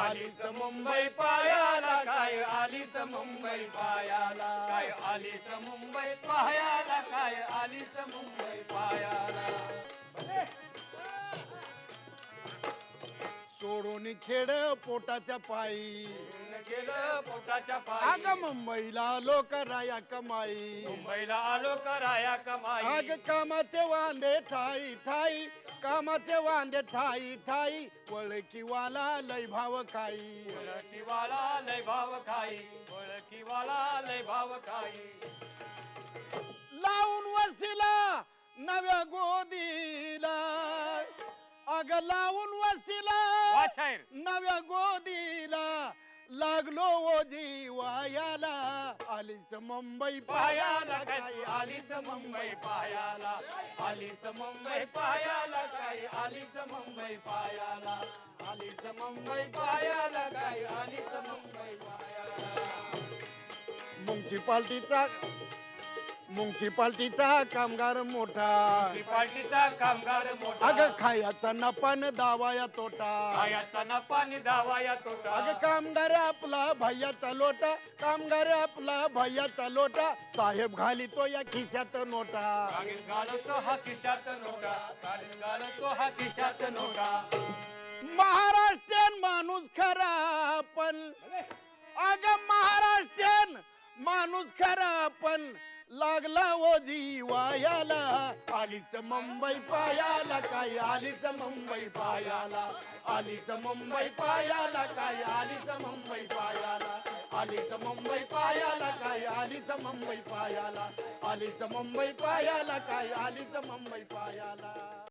आलीच मुंबई पायाला, काय आलीच मुंबई पायाला, काय आलीच मुंबई पायाला, काय आलीच मुंबई पायाला. सोडून खेड पोटाच्या पायी गेलं पोटाच्या अग पायी, मुंबईला लोक राया कमाई. मुंबईला आलो कराया कमाई. अग कामाचे वांदे ठाई ठाई, कामाचे वांदे ठाई ठाई, वळकीवाला लय भाव खाई. ओळखीवाला लय भाव खाई, ओळखीवाला लय भाव खाई. लावून वसिला नव्या गोदीला, अग लावून वसिला वा शाहीर. नव्या गोदीला, लागलो ओ जीवायाला. आलीच मुंबई पायाला, काय आलीच मुंबई पायाला, आलीच मुंबई पायाला, काय आलीच मुंबई पायाला, आलीच मुंबई पायाला, काय आलीच मुंबई पायाला. म्युन्सिपाल्टीचा कामगार मोठा, पार्टीचा कामगार मोठा. अग खायाचा नफा न दावाया तोटा. खायाचा नफा नि दावाया तोटा. अग कामगार आपला भैयाचा लोटा, कामगार आपला भैयाचा लोटा, साहेब घालितो या खिशात नोटा. कागद घालतो हा खिशात नोटा, कागद घालतो हा खिशात नोटा. महाराष्ट्रीयन माणूस खरा पण, अग महाराष्ट्रीयन माणूस खरा पण, लागला ओ जीवायाला. आलीच मुंबई पायाला, काय आलीच मुंबई पायाला, आलीच मुंबई पायाला, काय आलीच मुंबई पायाला, आलीच मुंबई पायाला, काय आलीच मुंबई पायाला, आलीच मुंबई पायाला, काय आलीच मुंबई पायाला.